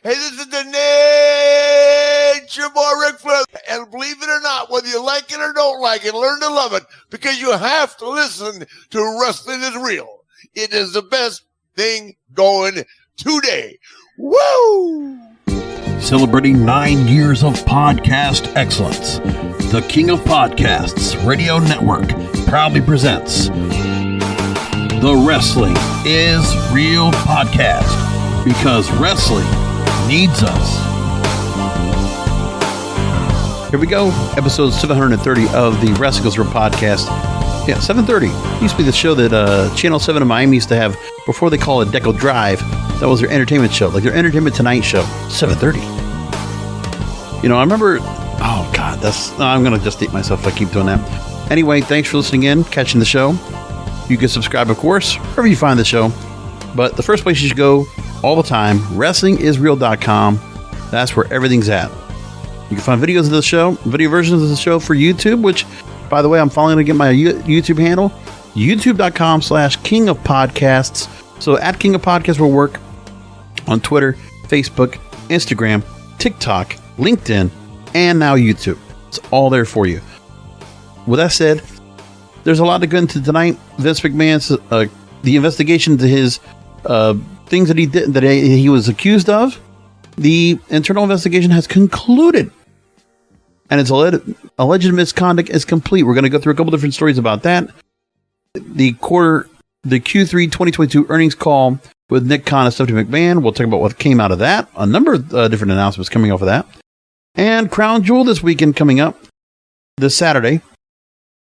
Hey, this is the Nature Boy Ric Flair. And believe it or not, whether you like it or don't like it, learn to love it, because you have to listen to Wrestling is Real. It is the best thing going today. Woo! Celebrating 9 years of podcast excellence, the King of Podcasts Radio Network proudly presents the Wrestling is Real podcast, because wrestling needs us. Here we go, episode 730 of the Wrestling is Real podcast. Yeah, 730. Used to be the show that Channel 7 in Miami used to have before they call it Deco Drive. That was their entertainment show, like their Entertainment Tonight show, 730. You know, I remember, oh God, I'm going to just date myself if I keep doing that. Anyway, thanks for listening in, catching the show. You can subscribe, of course, wherever you find the show. But the first place you should go all the time, wrestlingisreal.com. That's where everything's at. You can find videos of the show, video versions of the show for YouTube, which, by the way, I'm finally going to get my YouTube handle, youtube.com/King of Podcasts. So at King of Podcasts will work on Twitter, Facebook, Instagram, TikTok, LinkedIn, and now YouTube. It's all there for you. With that said, there's a lot to go into tonight. Vince McMahon's the investigation into his things that he did, that he was accused of. The internal investigation has concluded, and its alleged misconduct is complete. We're going to go through a couple different stories about that. The Q3 2022 earnings call with Nick Khan and Stephanie McMahon. We'll talk about what came out of that. A number of different announcements coming off of that. And Crown Jewel this weekend coming up this Saturday.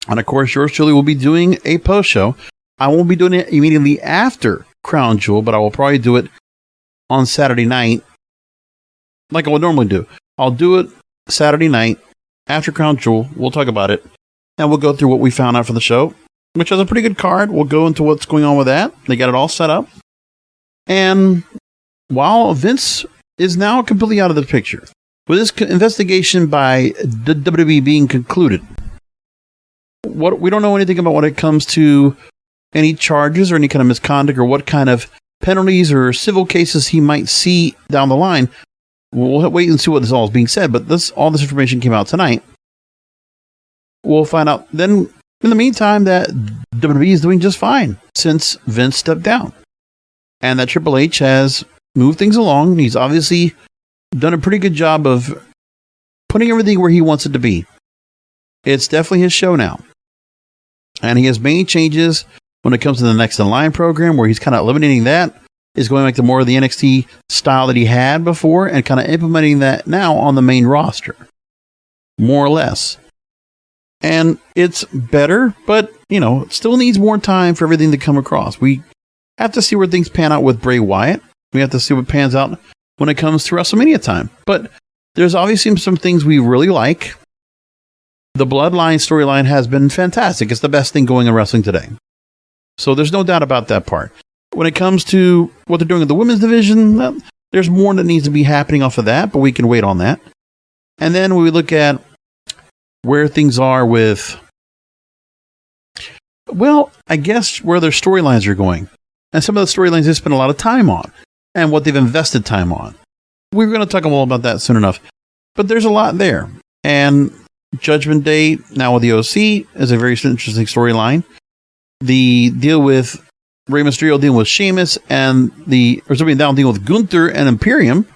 And of course, yours truly will be doing a post show. I won't be doing it immediately after Crown Jewel, but I will probably do it on Saturday night, like I would normally do. I'll do it Saturday night after Crown Jewel. We'll talk about it, and we'll go through what we found out for the show, which has a pretty good card. We'll go into what's going on with that. They got it all set up. And while Vince is now completely out of the picture, with this investigation by the WWE being concluded, we don't know anything about when it comes to any charges or any kind of misconduct or what kind of penalties or civil cases he might see down the line. We'll wait and see what this all is being said, but all this information came out tonight. We'll find out then, in the meantime, that WWE is doing just fine since Vince stepped down, and that Triple H has moved things along. He's obviously done a pretty good job of putting everything where he wants it to be. It's definitely his show now. And he has made changes when it comes to the Next in Line program, where he's kind of eliminating that. Is going back to more of the NXT style that he had before and kind of implementing that now on the main roster, more or less. And it's better, but, it still needs more time for everything to come across. We have to see where things pan out with Bray Wyatt. We have to see what pans out when it comes to WrestleMania time. But there's obviously some things we really like. The Bloodline storyline has been fantastic. It's the best thing going in wrestling today. So there's no doubt about that part. When it comes to what they're doing in the women's division, there's more that needs to be happening off of that, but we can wait on that. And then when we look at where things are with, I guess where their storylines are going. And some of the storylines they spend a lot of time on and what they've invested time on. We're going to talk all about that soon enough. But there's a lot there. And Judgment Day, now with the OC, is a very interesting storyline. The deal with Rey Mysterio dealing with Sheamus and now dealing with Gunther and Imperium.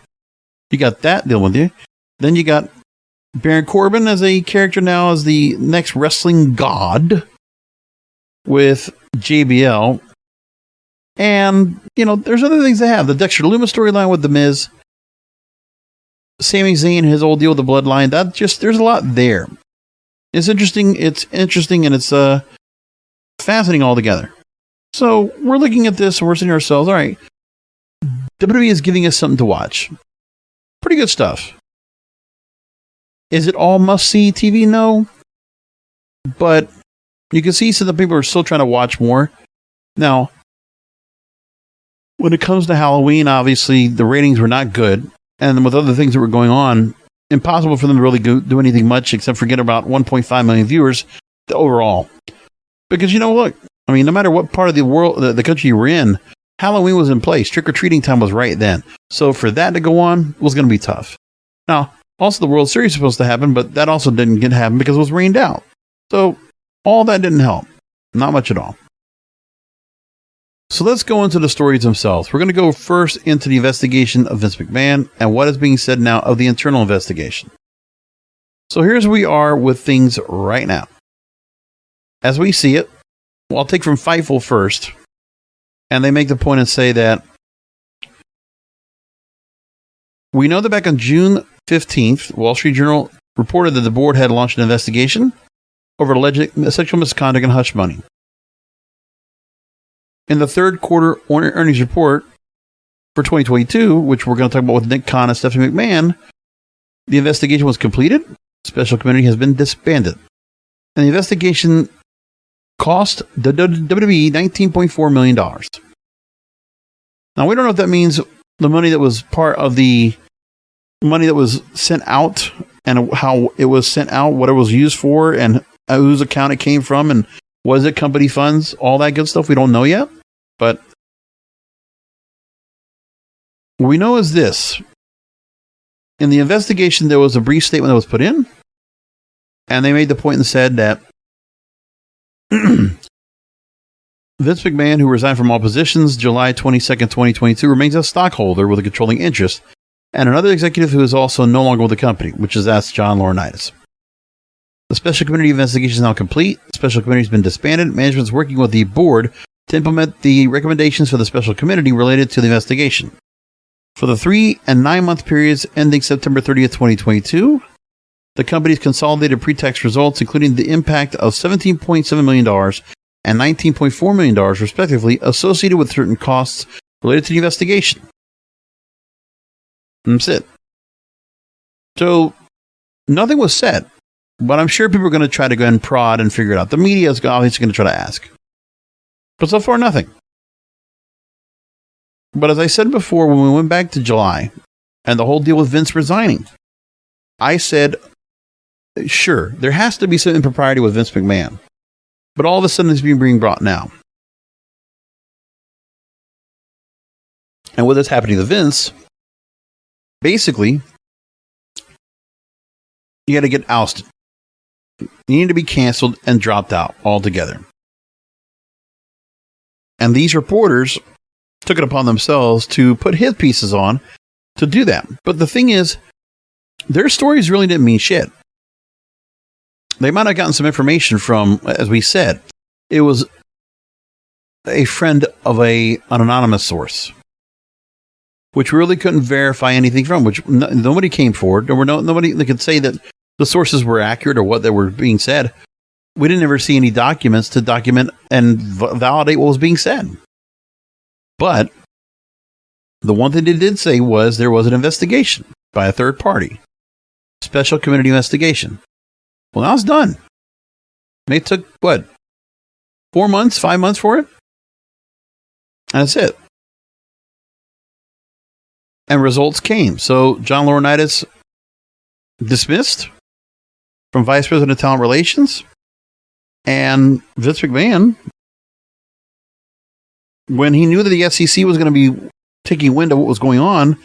You got that deal with you. Then you got Baron Corbin as a character now as the next wrestling god with JBL. And, there's other things they have. The Dexter Lumis storyline with The Miz. Sami Zayn, his old deal with the Bloodline. There's a lot there. It's interesting, and it's fascinating altogether. So we're looking at this and we're saying to ourselves, all right, WWE is giving us something to watch. Pretty good stuff. Is it all must-see TV? No. But you can see some of the people are still trying to watch more. Now, when it comes to Halloween, obviously the ratings were not good. And with other things that were going on, impossible for them to really do anything much except forget about 1.5 million viewers overall. Because, look, no matter what part of the world, the country you were in, Halloween was in place. Trick-or-treating time was right then. So for that to go on was going to be tough. Now, also the World Series was supposed to happen, but that also didn't get to happen because it was rained out. So all that didn't help. Not much at all. So let's go into the stories themselves. We're going to go first into the investigation of Vince McMahon and what is being said now of the internal investigation. So here's where we are with things right now. As we see it, well, I'll take from Fightful first. And they make the point and say that we know that back on June 15th, Wall Street Journal reported that the board had launched an investigation over alleged sexual misconduct and hush money. In the third quarter earnings report for 2022, which we're going to talk about with Nick Khan and Stephanie McMahon, the investigation was completed. Special committee has been disbanded. And the investigation cost the WWE $19.4 million. Now, we don't know if that means the money that was part of the money that was sent out and how it was sent out, what it was used for, and whose account it came from, and was it company funds, all that good stuff. We don't know yet. But what we know is this. In the investigation, there was a brief statement that was put in, and they made the point and said that Vince McMahon, who resigned from all positions July 22nd, 2022, remains a stockholder with a controlling interest, and another executive who is also no longer with the company, that's John Laurinaitis. The special committee investigation is now complete. The special committee has been disbanded. Management is working with the board to implement the recommendations for the special committee related to the investigation. For the 3 and 9 month periods ending September 30th, 2022, the company's consolidated pre-tax results, including the impact of $17.7 million and $19.4 million, respectively, associated with certain costs related to the investigation. That's it. So, nothing was said, but I'm sure people are going to try to go ahead and prod and figure it out. The media is obviously going to try to ask. But so far, nothing. But as I said before, when we went back to July and the whole deal with Vince resigning, I said, sure, there has to be some impropriety with Vince McMahon. But all of a sudden, it's being brought now. And with this happening to Vince, basically, you got to get ousted. You need to be canceled and dropped out altogether. And these reporters took it upon themselves to put hit pieces on to do that. But the thing is, their stories really didn't mean shit. They might have gotten some information from, as we said, it was a friend of an anonymous source, which really couldn't verify anything from, which nobody came forward. There were nobody that could say that the sources were accurate or what they were being said. We didn't ever see any documents to document and validate what was being said. But the one thing they did say was there was an investigation by a third party. Special committee investigation. Well, now it's done. It took, 4 months, 5 months for it? And that's it. And results came. So John Laurinaitis dismissed from Vice President of Talent Relations. And Vince McMahon, when he knew that the SEC was going to be taking wind of what was going on,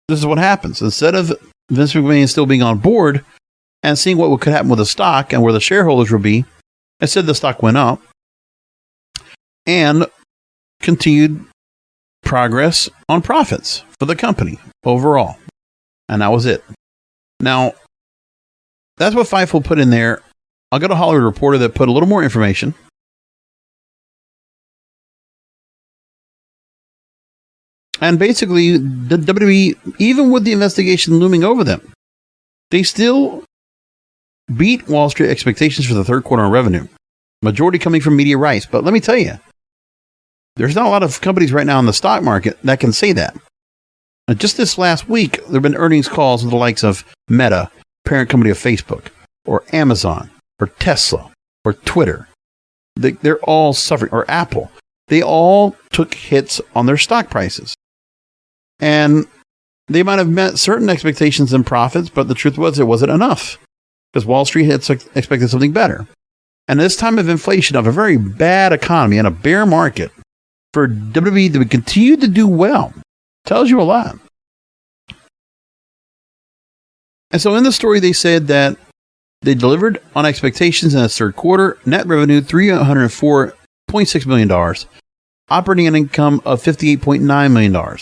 this is what happens. Instead of Vince McMahon still being on board and seeing what could happen with the stock and where the shareholders would be, instead the stock went up and continued progress on profits for the company overall. And that was it. Now, that's what Fightful put in there. I'll go to Hollywood Reporter that put a little more information. And basically, the WWE, even with the investigation looming over them, they still beat Wall Street expectations for the third quarter on revenue. Majority coming from media rights. But let me tell you, there's not a lot of companies right now in the stock market that can say that. And just this last week, there have been earnings calls with the likes of Meta, parent company of Facebook, or Amazon, or Tesla, or Twitter. They're all suffering, or Apple. They all took hits on their stock prices. And they might have met certain expectations and profits, but the truth was it wasn't enough. Because Wall Street had expected something better. And this time of inflation, of a very bad economy and a bear market, for WWE to continue to do well. Tells you a lot. And so in the story, they said that they delivered on expectations in the third quarter. Net revenue, $304.6 million. Operating income of $58.9 million.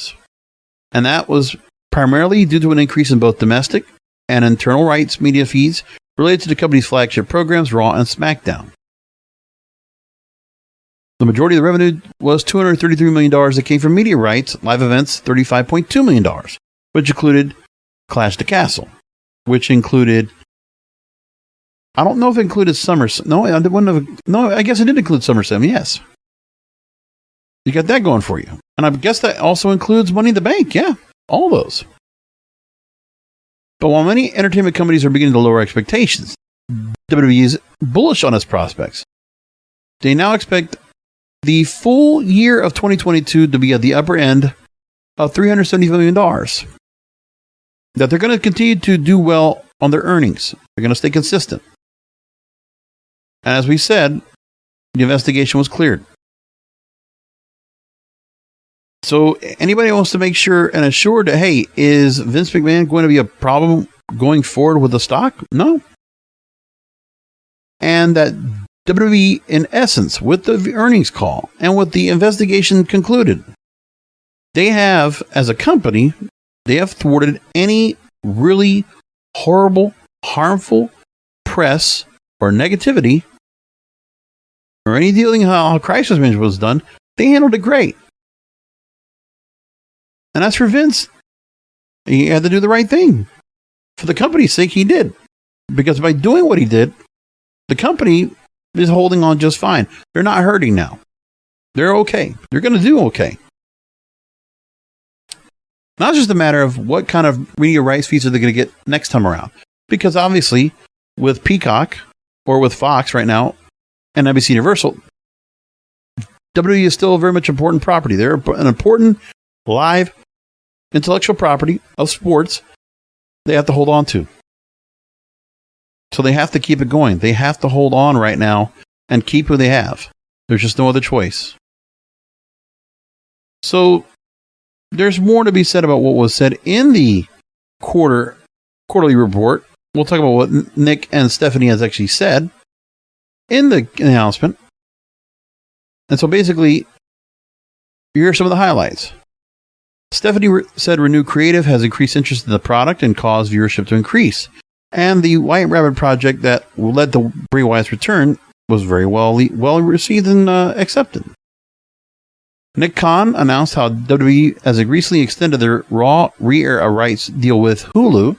And that was primarily due to an increase in both domestic and internal rights media feeds related to the company's flagship programs, Raw and SmackDown. The majority of the revenue was $233 million that came from media rights, live events, $35.2 million, which included Clash the Castle, which included, I don't know if it included SummerSlam. No, I guess it did include SummerSlam, yes. You got that going for you. And I guess that also includes Money in the Bank, yeah, all those. But while many entertainment companies are beginning to lower expectations, WWE is bullish on its prospects. They now expect the full year of 2022 to be at the upper end of $370 million. That they're going to continue to do well on their earnings. They're going to stay consistent. And as we said, the investigation was cleared. So anybody wants to make sure and assure that, hey, is Vince McMahon going to be a problem going forward with the stock? No. And that WWE, in essence, with the earnings call and with the investigation concluded, they have, as a company, they have thwarted any really horrible, harmful press or negativity or any dealing how crisis management was done. They handled it great. And as for Vince, he had to do the right thing. For the company's sake, he did. Because by doing what he did, the company is holding on just fine. They're not hurting now. They're okay. They're going to do okay. Now it's just a matter of what kind of media rights fees are they going to get next time around. Because obviously, with Peacock or with Fox right now and NBC Universal, WWE is still a very much important property. They're an important live intellectual property of sports they have to hold on to. So they have to keep it going. They have to hold on right now and keep who they have. There's just no other choice. So there's more to be said about what was said in the quarterly report. We'll talk about what Nick and Stephanie has actually said in the announcement. And so basically, here are some of the highlights. Stephanie said renewed creative has increased interest in the product and caused viewership to increase. And the White Rabbit project that led to Bray Wyatt's return was very well received and accepted. Nick Khan announced how WWE has recently extended their Raw re-air rights deal with Hulu.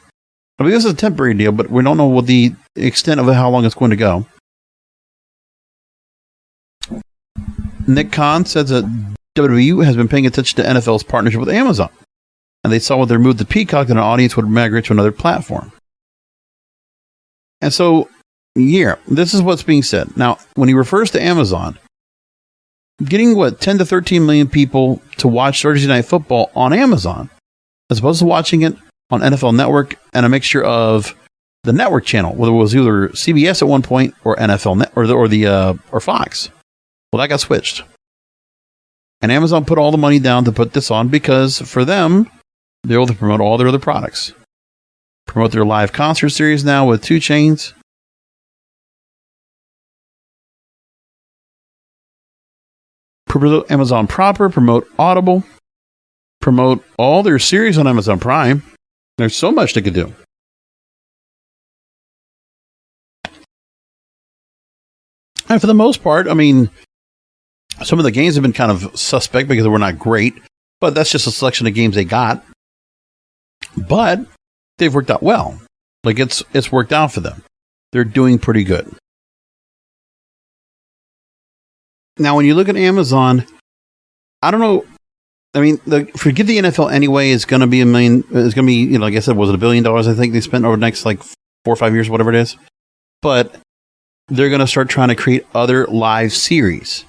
I mean, this is a temporary deal, but we don't know what the extent of how long it's going to go. Nick Khan says that WWE has been paying attention to NFL's partnership with Amazon, and they saw with their move to Peacock that an audience would migrate to another platform. And so, yeah, this is what's being said. Now, when he refers to Amazon, getting 10 to 13 million people to watch Thursday Night Football on Amazon, as opposed to watching it on NFL Network and a mixture of the network channel, whether it was either CBS at one point or NFL Net or Fox. Well, that got switched. And Amazon put all the money down to put this on because for them, they're able to promote all their other products. Promote their live concert series now with 2 Chainz. Promote Amazon proper, promote Audible, promote all their series on Amazon Prime. There's so much they could do. And for the most part, I mean, some of the games have been kind of suspect because they were not great, but that's just a selection of games they got. But they've worked out well. Like it's worked out for them. They're doing pretty good. Now, when you look at Amazon, I don't know. I mean, forget the NFL anyway. It's going to be like I said, was it $1 billion? I think they spent over the next 4 or 5 years, whatever it is. But they're going to start trying to create other live series.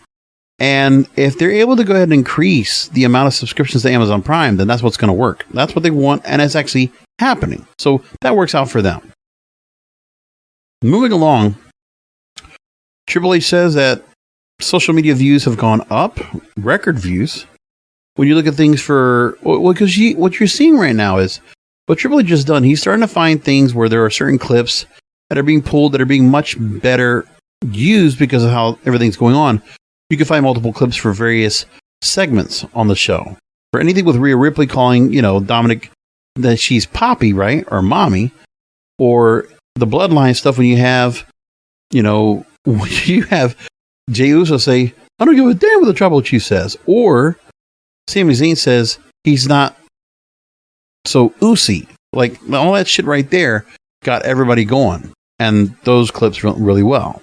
And if they're able to go ahead and increase the amount of subscriptions to Amazon Prime, then that's what's going to work. That's what they want, and it's actually happening. So that works out for them. Moving along, Triple H says that social media views have gone up, record views. When you look at things because what you're seeing right now is what Triple H has done. He's starting to find things where there are certain clips that are being pulled that are being much better used because of how everything's going on. You can find multiple clips for various segments on the show. For anything with Rhea Ripley calling, Dominik that she's Poppy, right? Or Mommy. Or the bloodline stuff when you have, when you have Jey Uso say, I don't give a damn what the Tribal Chief says. Or Sami Zayn says he's not so oozy. Like, all that shit right there got everybody going. And those clips went really well.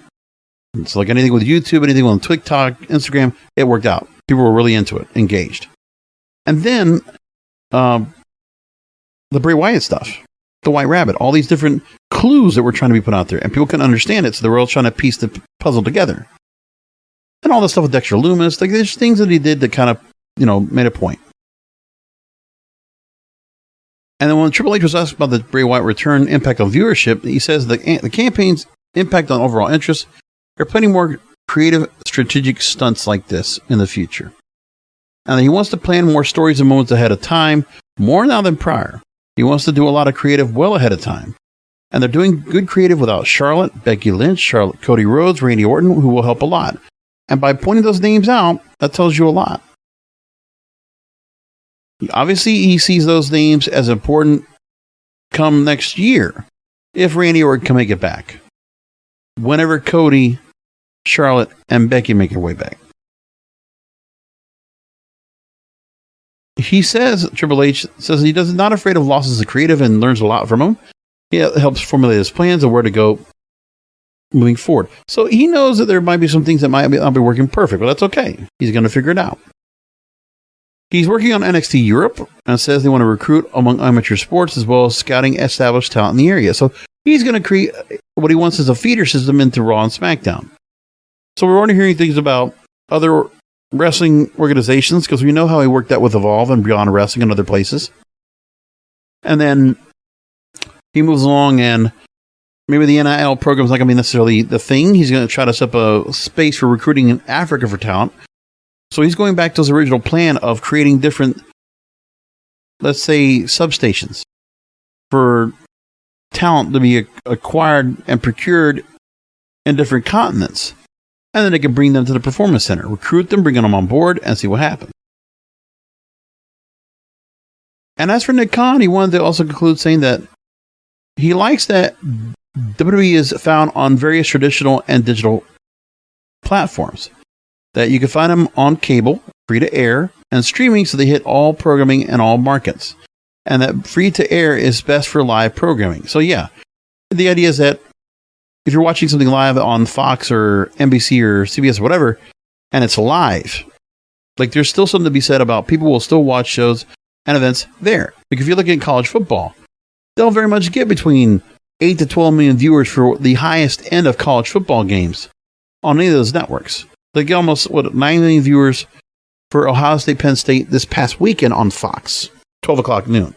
It's like anything with YouTube, anything on TikTok, Instagram, it worked out. People were really into it, engaged. And then the Bray Wyatt stuff, the White Rabbit, all these different clues that were trying to be put out there. And people couldn't understand it, so they were all trying to piece the puzzle together. And all the stuff with Dexter Lumis, like there's things that he did that kind of, made a point. And then when Triple H was asked about the Bray Wyatt return impact on viewership, he says the campaign's impact on overall interest. There are plenty more creative, strategic stunts like this in the future. And he wants to plan more stories and moments ahead of time, more now than prior. He wants to do a lot of creative well ahead of time. And they're doing good creative without Charlotte, Becky Lynch, Cody Rhodes, Randy Orton, who will help a lot. And by pointing those names out, that tells you a lot. Obviously, he sees those names as important come next year, if Randy Orton can make it back. Whenever Cody, Charlotte, and Becky make their way back. He says, Triple H says he is not afraid of losses of creative and learns a lot from them. He helps formulate his plans of where to go moving forward. So he knows that there might be some things that might not be working perfect, but that's okay. He's going to figure it out. He's working on NXT Europe and says they want to recruit among amateur sports as well as scouting established talent in the area. So he's going to create what he wants as a feeder system into Raw and SmackDown. So we're already hearing things about other wrestling organizations because we know how he worked that with Evolve and Beyond Wrestling and other places. And then he moves along and maybe the NIL program is not going to be necessarily the thing. He's going to try to set up a space for recruiting in Africa for talent. So he's going back to his original plan of creating different, let's say, substations for talent to be acquired and procured in different continents. And then they can bring them to the Performance Center, recruit them, bring them on board, and see what happens. And as for Nick Khan, he wanted to also conclude saying that he likes that WWE is found on various traditional and digital platforms. That you can find them on cable, free to air, and streaming so they hit all programming and all markets. And that free to air is best for live programming. So yeah, the idea is that if you're watching something live on Fox or NBC or CBS or whatever, and it's live, like there's still something to be said about people will still watch shows and events there. Like if you're looking at college football, they'll very much get between 8 to 12 million viewers for the highest end of college football games on any of those networks. They get almost 9 million viewers for Ohio State, Penn State this past weekend on Fox, 12 o'clock noon.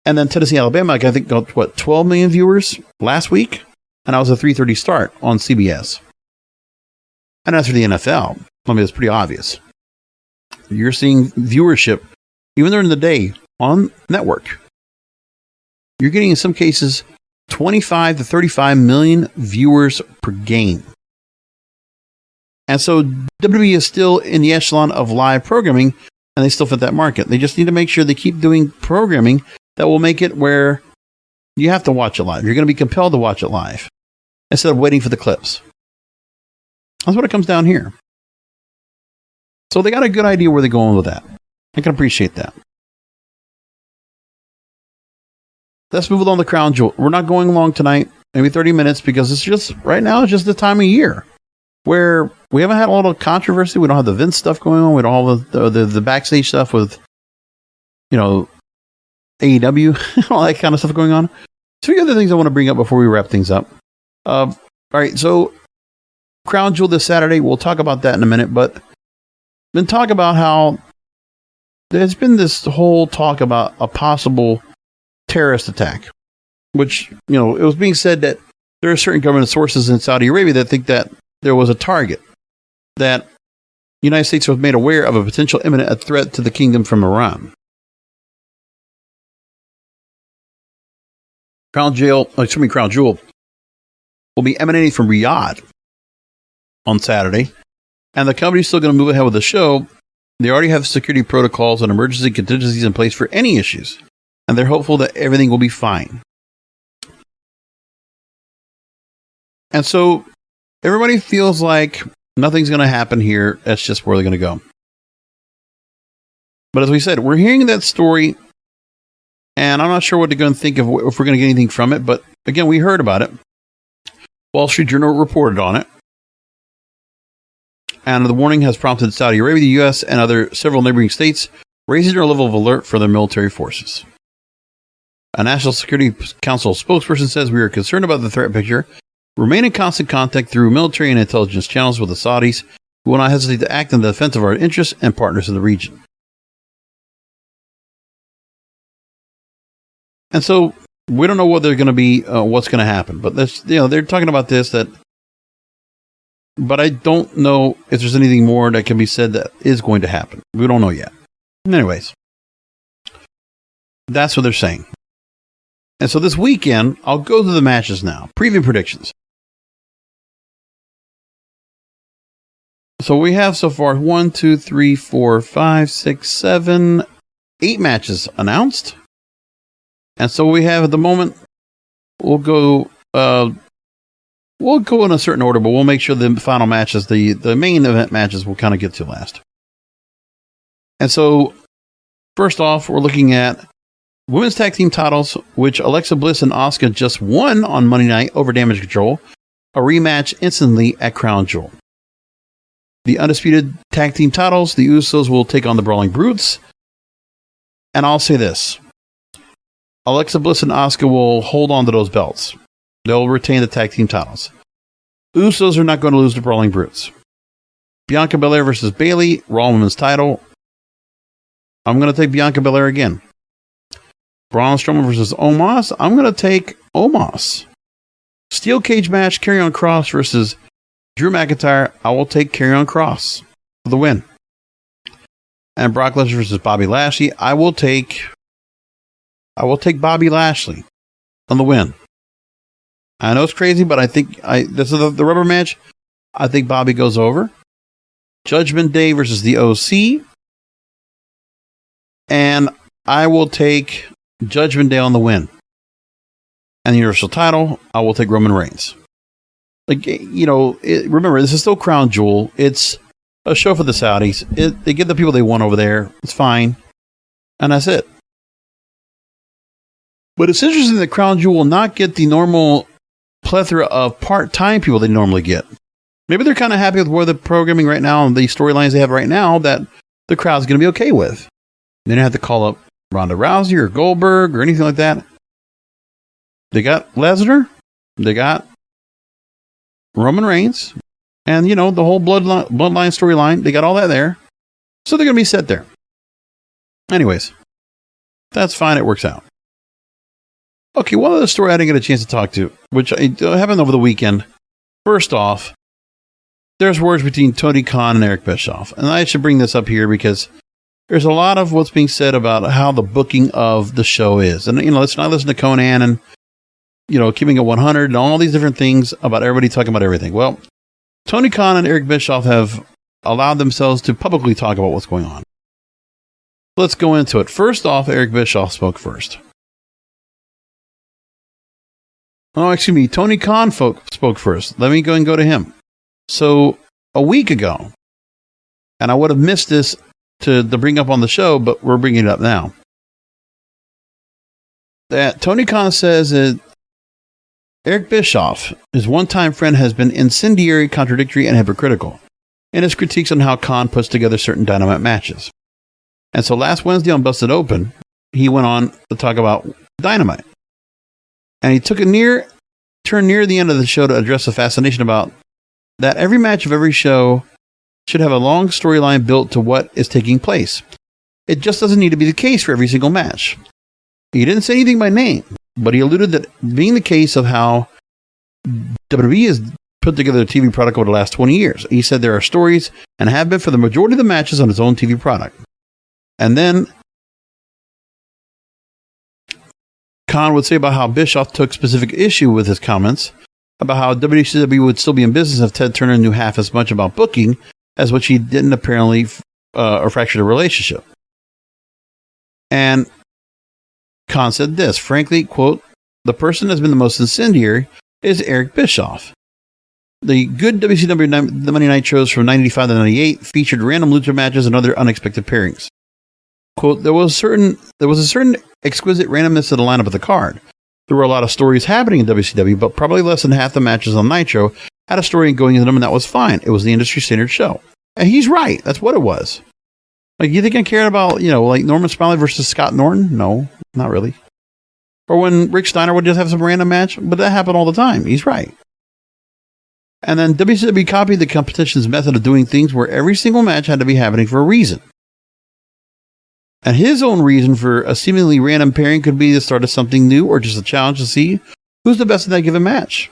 And then Tennessee, Alabama, I think got 12 million viewers last week, and that was a 3:30 start on CBS. And as for the NFL, it's pretty obvious. You're seeing viewership, even during the day, on network. You're getting, in some cases, 25 to 35 million viewers per game. And so WWE is still in the echelon of live programming, and they still fit that market. They just need to make sure they keep doing programming that will make it where you have to watch it live. You're going to be compelled to watch it live instead of waiting for the clips. That's what it comes down here. So they got a good idea where they're going with that. I can appreciate that. Let's move on to Crown Jewel. We're not going long tonight, maybe 30 minutes, because it's just, right now, it's just the time of year where we haven't had a lot of controversy. We don't have the Vince stuff going on. We don't have the backstage stuff with, AEW, all that kind of stuff going on. So, a few other things I want to bring up before we wrap things up. All right, so Crown Jewel this Saturday. We'll talk about that in a minute, but then talk about how there's been this whole talk about a possible terrorist attack, which, it was being said that there are certain government sources in Saudi Arabia that think that there was a target that the United States was made aware of a potential imminent threat to the kingdom from Iran. Crown Jewel will be emanating from Riyadh on Saturday, and the company's still going to move ahead with the show. They already have security protocols and emergency contingencies in place for any issues, and they're hopeful that everything will be fine. And so everybody feels like nothing's going to happen here. That's just where they're going to go. But as we said, we're hearing that story, and I'm not sure what they're going to think of if we're going to get anything from it. But again, we heard about it. Wall Street Journal reported on it. And the warning has prompted Saudi Arabia, the U.S., and several neighboring states raising their level of alert for their military forces. A National Security Council spokesperson says, "We are concerned about the threat picture. Remain in constant contact through military and intelligence channels with the Saudis, who will not hesitate to act in the defense of our interests and partners in the region." And so we don't know what they're going to be, what's going to happen. But they're talking about this. But I don't know if there's anything more that can be said that is going to happen. We don't know yet. Anyways, that's what they're saying. And so this weekend, I'll go through the matches now. Preview predictions. So we have so far 1, 2, 3, 4, 5, 6, 7, 8 matches announced. And so we have at the moment, we'll go in a certain order, but we'll make sure the final matches, the main event matches, we'll kind of get to last. And so, first off, we're looking at women's tag team titles, which Alexa Bliss and Asuka just won on Monday night over Damage Control, a rematch instantly at Crown Jewel. The Undisputed tag team titles, the Usos will take on the Brawling Brutes. And I'll say this. Alexa Bliss and Asuka will hold on to those belts. They'll retain the tag team titles. Usos are not going to lose to Brawling Brutes. Bianca Belair versus Bayley, Raw Women's title. I'm going to take Bianca Belair again. Braun Strowman versus Omos. I'm going to take Omos. Steel cage match, Karrion Kross versus Drew McIntyre. I will take Karrion Kross for the win. And Brock Lesnar versus Bobby Lashley. I will take Bobby Lashley on the win. I know it's crazy, but I think this is the rubber match. I think Bobby goes over. Judgment Day versus the OC. And I will take Judgment Day on the win. And the Universal title, I will take Roman Reigns. Remember, this is still Crown Jewel. It's a show for the Saudis. They get the people they want over there. It's fine. And that's it. But it's interesting that Crown Jewel will not get the normal plethora of part-time people they normally get. Maybe they're kind of happy with where the programming right now and the storylines they have right now that the crowd's going to be okay with. They don't have to call up Ronda Rousey or Goldberg or anything like that. They got Lesnar. They got Roman Reigns. And, the whole bloodline storyline. They got all that there. So they're going to be set there. Anyways, that's fine. It works out. Okay, one other story I didn't get a chance to talk to, which happened over the weekend. First off, there's words between Tony Khan and Eric Bischoff. And I should bring this up here because there's a lot of what's being said about how the booking of the show is. And, let's not listen to Conan and, keeping it 100 and all these different things about everybody talking about everything. Well, Tony Khan and Eric Bischoff have allowed themselves to publicly talk about what's going on. Let's go into it. First off, Eric Bischoff spoke first. Oh, excuse me. Tony Khan spoke first. Let me go and go to him. So, a week ago, and I would have missed this to bring up on the show, but we're bringing it up now. That Tony Khan says that Eric Bischoff, his one-time friend, has been incendiary, contradictory, and hypocritical in his critiques on how Khan puts together certain Dynamite matches. And so last Wednesday on Busted Open, he went on to talk about Dynamite. And he took a turn near the end of the show to address the fascination about that every match of every show should have a long storyline built to what is taking place. It just doesn't need to be the case for every single match. He didn't say anything by name, but he alluded that being the case of how WWE is put together a TV product over the last 20 years. He said there are stories and have been for the majority of the matches on his own TV product. And then Khan would say about how Bischoff took specific issue with his comments about how WCW would still be in business if Ted Turner knew half as much about booking as what she didn't apparently or fractured a relationship. And Khan said this, frankly, quote, the person that's been the most incendiary is Eric Bischoff. The good WCW the Monday Night shows from 95 to 98 featured random lucha matches and other unexpected pairings. Quote, there was a certain exquisite randomness to the lineup of the card. There were a lot of stories happening in WCW, but probably less than half the matches on Nitro had a story going into them, and that was fine. It was the industry standard show. And he's right. That's what it was. Like, you think I cared about, like Norman Smiley versus Scott Norton? No, not really. Or when Rick Steiner would just have some random match, but that happened all the time. He's right. And then WCW copied the competition's method of doing things where every single match had to be happening for a reason. And his own reason for a seemingly random pairing could be the start of something new or just a challenge to see who's the best in that given match.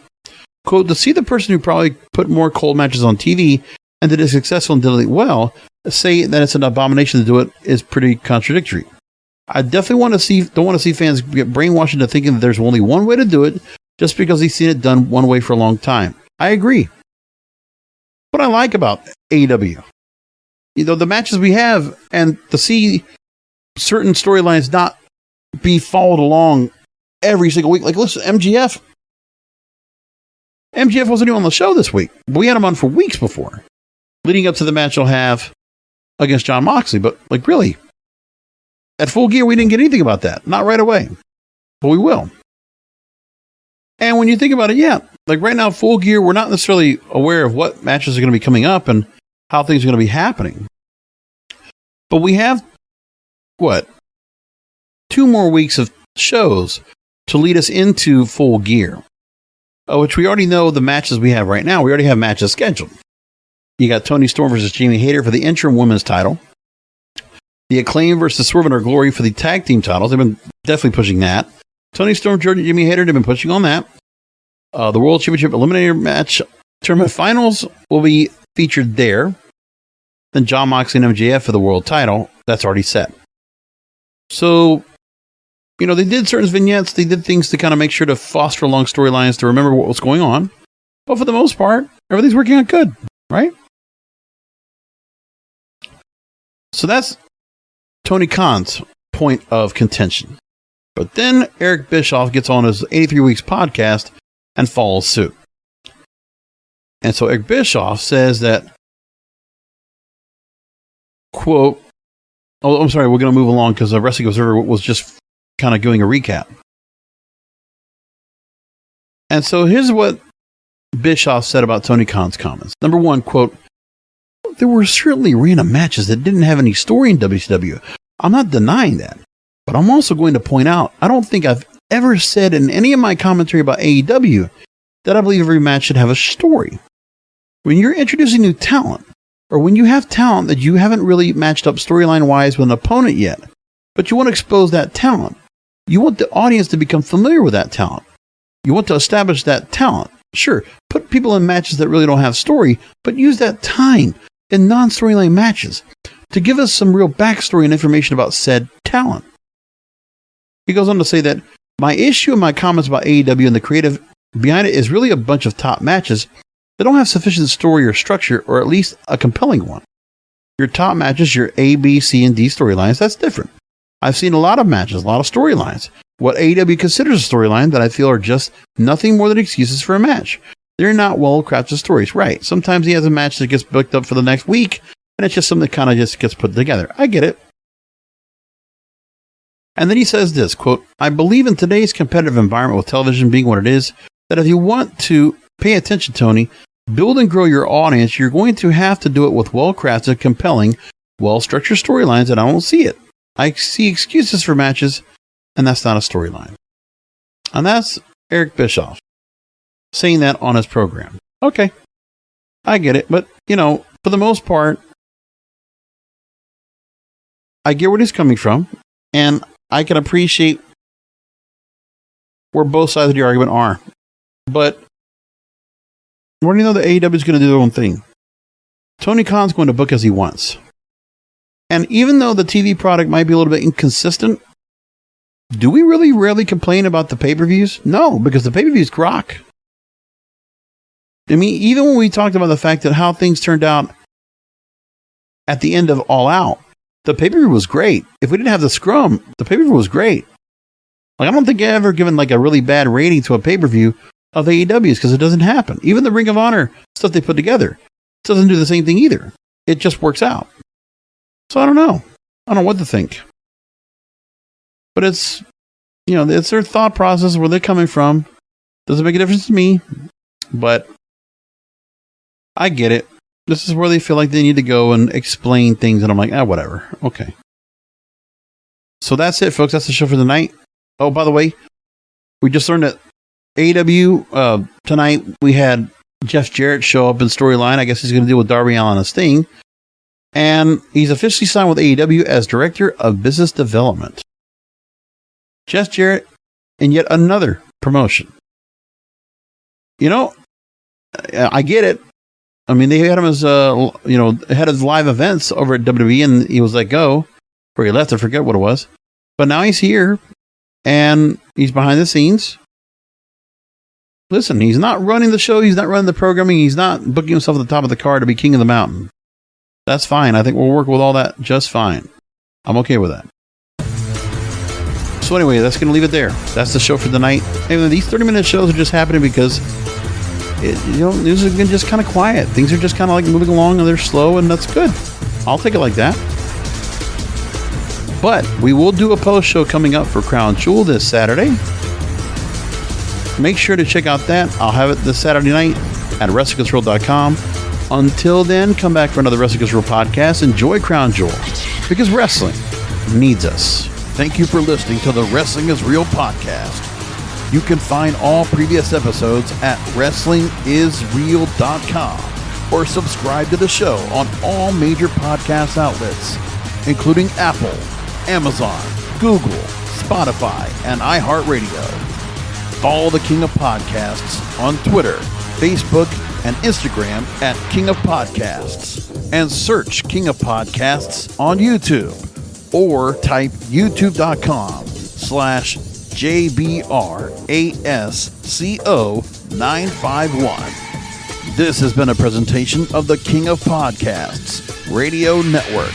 Quote, to see the person who probably put more cold matches on TV and did it successful and did it well, say that it's an abomination to do it is pretty contradictory. I definitely don't want to see fans get brainwashed into thinking that there's only one way to do it just because he's seen it done one way for a long time. I agree. What I like about AEW, the matches we have, and to see certain storylines not be followed along every single week. Like, listen, MGF wasn't even on the show this week. We had him on for weeks before, leading up to the match he'll have against Jon Moxley. But, like, really, at Full Gear, we didn't get anything about that. Not right away. But we will. And when you think about it, yeah, like right now, Full Gear, we're not necessarily aware of what matches are going to be coming up and how things are going to be happening. But we have, 2 more weeks of shows to lead us into Full Gear, which we already know the matches we have right now. We already have matches scheduled. You got Toni Storm versus Jamie Hayter for the interim women's title. The Acclaim versus Swerve in Our Glory for the tag team titles. They've been definitely pushing that. Toni Storm, Jamie Hayter, they've been pushing on that. The World Championship Eliminator match tournament finals will be featured there. Then Jon Moxley and MJF for the world title. That's already set. So, they did certain vignettes. They did things to kind of make sure to foster along storylines to remember what was going on. But for the most part, everything's working out good, right? So that's Tony Khan's point of contention. But then Eric Bischoff gets on his 83 Weeks podcast and follows suit. And so Eric Bischoff says that, quote, oh, I'm sorry, we're going to move along because the Wrestling Observer was just kind of doing a recap. And so here's what Bischoff said about Tony Khan's comments. Number 1, quote, there were certainly random matches that didn't have any story in WCW. I'm not denying that. But I'm also going to point out, I don't think I've ever said in any of my commentary about AEW that I believe every match should have a story. When you're introducing new talent, or when you have talent that you haven't really matched up storyline-wise with an opponent yet, but you want to expose that talent, you want the audience to become familiar with that talent. You want to establish that talent. Sure, put people in matches that really don't have story, but use that time in non-storyline matches to give us some real backstory and information about said talent. He goes on to say that my issue in my comments about AEW and the creative behind it is really a bunch of top matches that don't have sufficient story or structure, or at least a compelling one. Your top matches, your A, B, C, and D storylines, that's different. I've seen a lot of matches, a lot of storylines. What AEW considers a storyline that I feel are just nothing more than excuses for a match. They're not well-crafted stories. Right. Sometimes he has a match that gets booked up for the next week, and it's just something that kind of just gets put together. I get it. And then he says this, quote, I believe in today's competitive environment with television being what it is, that if you want to pay attention, Tony, build and grow your audience, you're going to have to do it with well-crafted, compelling, well-structured storylines, and I don't see it. I see excuses for matches, and that's not a storyline. And that's Eric Bischoff saying that on his program. Okay, I get it, but, for the most part, I get where he's coming from, and I can appreciate where both sides of the argument are. But We already know that AEW is going to do their own thing. Tony Khan's going to book as he wants. And even though the TV product might be a little bit inconsistent, do we really rarely complain about the pay-per-views? No, because the pay-per-views rock. I mean, even when we talked about the fact that how things turned out at the end of All Out, the pay-per-view was great. If we didn't have the scrum, the pay-per-view was great. Like, I don't think I've ever given like a really bad rating to a pay-per-view of AEW's because it doesn't happen. Even the Ring of Honor stuff they put together doesn't do the same thing either. It just works out. So I don't know. I don't know what to think. But it's, you know, it's their thought process, where they're coming from. Doesn't make a difference to me. But I get it. This is where they feel like they need to go and explain things. And I'm like, whatever. Okay. So that's it, folks. That's the show for the night. Oh, by the way, we just learned that AEW, tonight we had Jeff Jarrett show up in storyline. I guess he's going to deal with Darby Allin and Sting. And he's officially signed with AEW as Director of Business Development. Jeff Jarrett in yet another promotion. You know, I get it. I mean, they had him as, had his live events over at WWE, and he was let go, or he left, I forget what it was. But now he's here, and he's behind the scenes. Listen, he's not running the show, he's not running the programming, he's not booking himself at the top of the card to be king of the mountain. That's fine. I think we'll work with all that just fine. I'm okay with that. So anyway, that's going to leave it there. That's the show for the night. And these 30-minute shows are just happening because news has been just kind of quiet. Things are just kind of like moving along and they're slow, and that's good. I'll take it like that. But we will do a post show coming up for Crown Jewel this Saturday. Make sure to check out that. I'll have it this Saturday night at WrestlingControl.com. Until then, come back for another Wrestling Control podcast. Enjoy Crown Jewel, because wrestling needs us. Thank you for listening to the Wrestling is Real podcast. You can find all previous episodes at WrestlingIsReal.com or subscribe to the show on all major podcast outlets, including Apple, Amazon, Google, Spotify, and iHeartRadio. Follow the King of Podcasts on Twitter, Facebook, and Instagram at King of Podcasts, and search King of Podcasts on YouTube, or type youtube.com/JBRASCO951. This has been a presentation of the King of Podcasts Radio Network.